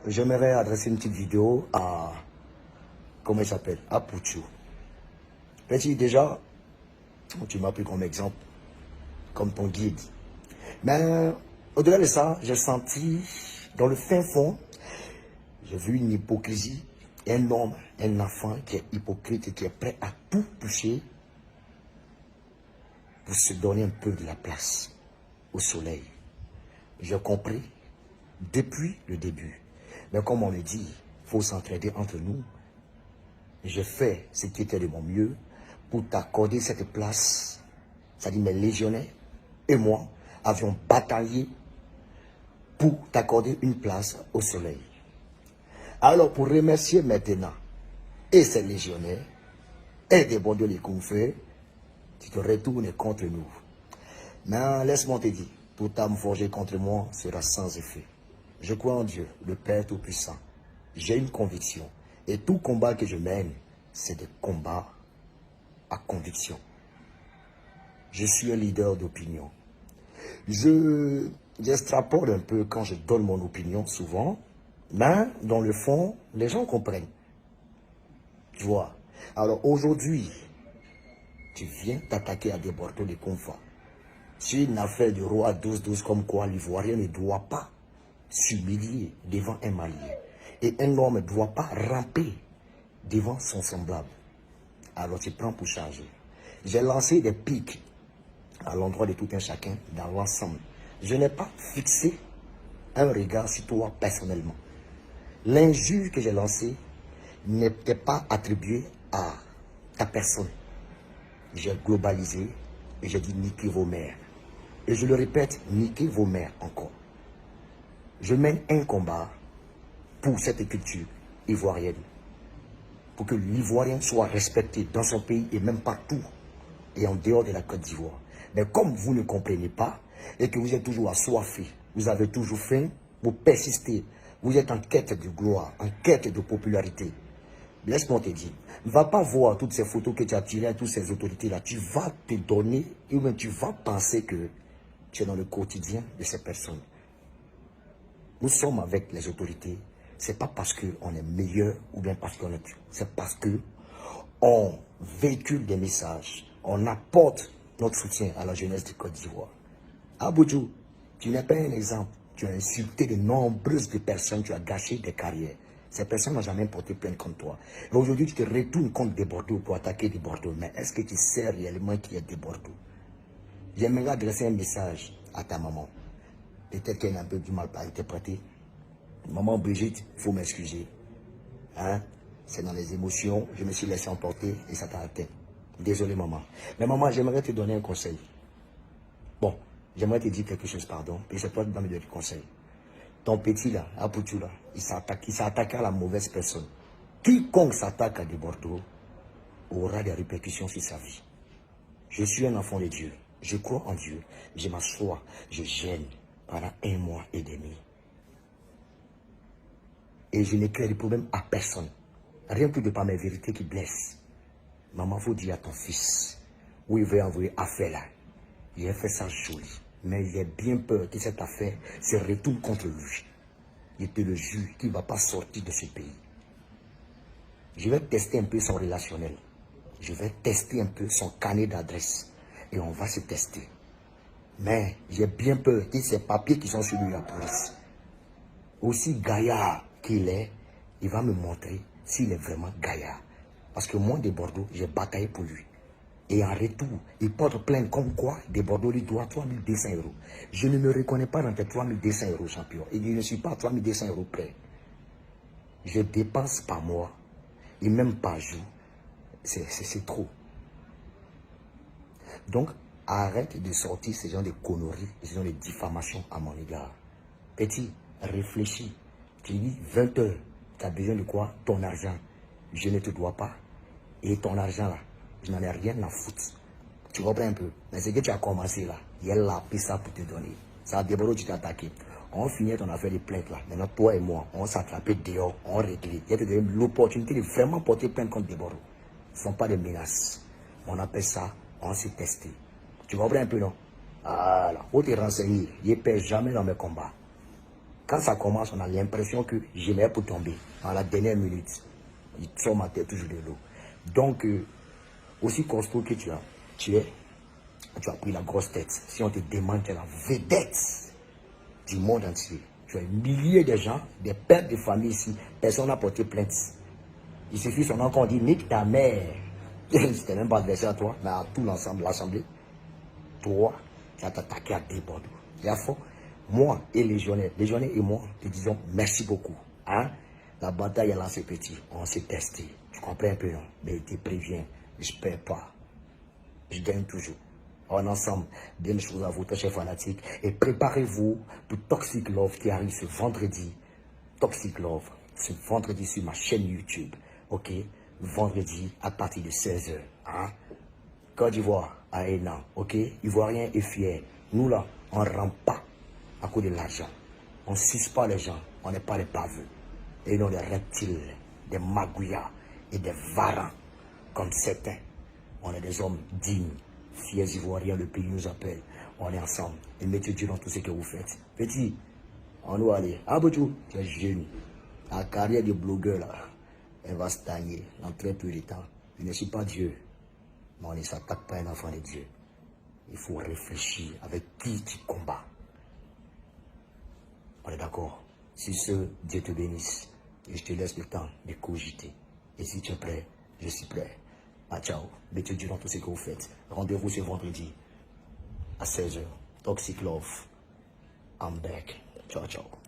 j'aimerais adresser une petite vidéo à, comment il s'appelle, à Pouchou. Petit, déjà, tu m'as pris comme exemple, comme ton guide. Mais au-delà de ça, j'ai senti, dans le fin fond, j'ai vu une hypocrisie, un homme, un enfant qui est hypocrite et qui est prêt à tout toucher pour se donner un peu de la place au soleil. J'ai compris depuis le début. Mais comme on le dit, il faut s'entraider entre nous. J'ai fait ce qui était de mon mieux pour t'accorder cette place. C'est-à-dire mes légionnaires et moi avions bataillé pour t'accorder une place au soleil. Alors pour remercier maintenant et ces légionnaires et des bons Dieu les confrères, tu te retournes contre nous. Mais laisse-moi te dire, toute âme forgée contre moi sera sans effet. Je crois en Dieu, le Père Tout-Puissant. J'ai une conviction. Et tout combat que je mène, c'est des combats à conviction. Je suis un leader d'opinion. J'extrapole un peu quand je donne mon opinion souvent, mais dans le fond, les gens comprennent. Tu vois. Alors aujourd'hui, tu viens t'attaquer à des Bordeaux de confort. C'est une affaire de roi 12-12 comme quoi l'Ivoirien ne doit pas s'humilier devant un Malien. Et un homme ne doit pas ramper devant son semblable. Alors tu prends pour charger. J'ai lancé des pics à l'endroit de tout un chacun dans l'ensemble. Je n'ai pas fixé un regard sur toi personnellement. L'injure que j'ai lancée n'était pas attribuée à ta personne. J'ai globalisé et j'ai dit niquez vos mères. Et je le répète, niquez vos mères encore. Je mène un combat pour cette culture ivoirienne. Pour que l'Ivoirien soit respecté dans son pays et même partout. Et en dehors de la Côte d'Ivoire. Mais comme vous ne comprenez pas et que vous êtes toujours assoiffés, vous avez toujours faim, vous persistez, vous êtes en quête de gloire, en quête de popularité. Laisse-moi te dire, ne va pas voir toutes ces photos que tu as tirées à toutes ces autorités-là. Tu vas te donner, ou même tu vas penser que tu es dans le quotidien de ces personnes. Nous sommes avec les autorités, ce n'est pas parce qu'on est meilleur ou bien parce qu'on est plus. C'est parce qu'on véhicule des messages, on apporte notre soutien à la jeunesse de Côte d'Ivoire. Aboudjou, tu n'es pas un exemple. Tu as insulté de nombreuses personnes, tu as gâché des carrières. Ces personnes n'ont jamais porté plainte contre toi. Et aujourd'hui, tu te retournes contre des Bordeaux pour attaquer des Bordeaux. Mais est-ce que tu sais réellement qui est des Bordeaux? J'aimerais adresser un message à ta maman. Peut-être qu'elle a un peu du mal à interpréter. Maman Brigitte, il faut m'excuser. Hein? C'est dans les émotions, je me suis laissé emporter et ça t'a atteint. Désolé maman. Mais maman, j'aimerais te donner un conseil. Bon, j'aimerais te dire quelque chose, pardon. Et c'est toi qui vas me donner du conseil. Ton petit là, Apoutou là, il s'est attaqué à la mauvaise personne. Quiconque s'attaque à des Bordeaux aura des répercussions sur sa vie. Je suis un enfant de Dieu. Je crois en Dieu. Je m'assois, je gêne pendant 1 mois et demi. Et je n'ai créé de problème à personne. Rien que de par mes vérités qui blessent. Maman, faut dire à ton fils, où il veut envoyer affaire là. Il a fait ça joli. Mais il a bien peur que cette affaire se retourne contre lui. Je te le jure qu'il ne va pas sortir de ce pays. Je vais tester un peu son relationnel. Je vais tester un peu son carnet d'adresse. Et on va se tester. Mais j'ai bien peur que ces papiers qui sont sur lui la police, aussi gaillard qu'il est, il va me montrer s'il est vraiment gaillard. Parce que moi, de Bordeaux, j'ai bataillé pour lui. Et en retour, il porte plainte comme quoi des Bordeaux lui doit 3200 €. Je ne me reconnais pas dans tes 3200 € champion. Et je ne suis pas à 3200 € près. Je dépense par mois et même par jour. C'est trop. Donc, arrête de sortir ces gens de conneries, ces gens de diffamation à mon égard. Petit, réfléchis. Tu dis 20 heures, tu as besoin de quoi? Ton argent. Je ne te dois pas. Et ton argent là, je n'en ai rien à foutre. Tu comprends un peu? Mais ce que tu as commencé là, il y a la piste pour te donner. Ça a déboré, tu t'es attaqué. On finit ton affaire de plainte là. Maintenant, toi et moi, on s'attrapait dehors, on réglait. Il y a l'opportunité de vraiment porter plainte contre Déboro. Ce ne sont pas des menaces. On appelle ça, on s'est testé. Tu comprends un peu, non? Voilà. Faut te renseigner. Je ne perds jamais dans mes combats. Quand ça commence, on a l'impression que je l'ai pour tomber. À la dernière minute, il sort ma tête toujours de l'eau. Donc, aussi costaud que tu as pris la grosse tête. Si on te demande, tu es la vedette du monde entier. Tu as un millier de gens, des pères de famille ici. Personne n'a porté plainte. Il suffit son nom, on dit nique ta mère. C'était même pas adressé à toi, mais à tout l'ensemble, l'assemblée. Toi, tu as t'attaqué à des bandes. Il y a faux. Moi et les légionnaires et moi, te disons merci beaucoup. Hein? La bataille est lancée petit. On s'est testé. Tu comprends un peu, non? Mais je te préviens, je ne perds pas. Je gagne toujours. On ensemble, bien choses à vous, chers fanatiques. Et préparez-vous pour Toxic Love qui arrive ce vendredi. Toxic Love, ce vendredi sur ma chaîne YouTube. Ok? Vendredi à partir de 16h. Hein? Côte d'Ivoire à Hénan. Ok? Ivoirien et fier. Nous là, on ne rentre pas à cause de l'argent. On ne suce pas les gens. On n'est pas des baveux. Et non des reptiles, des magouillas et des varans comme certains. On est des hommes dignes, fiers Ivoiriens, le pays nous appelle. On est ensemble. Et mettez Dieu dans tout ce que vous faites. Petit, on doit aller. Ah, Boudjou, tu es jeune. La carrière de blogueur, là, elle va stagner dans très peu de temps. Je ne suis pas Dieu. Mais on ne s'attaque pas à un enfant de Dieu. Il faut réfléchir avec qui tu combats. On est d'accord? Si ce, Dieu te bénisse. Et je te laisse le temps de cogiter. Et si tu es prêt, je suis prêt. Ah, ciao. Mettez Dieu dans tout ce que vous faites. Rendez-vous ce vendredi à 16h. Toxic Love. I'm back. Ciao, ciao.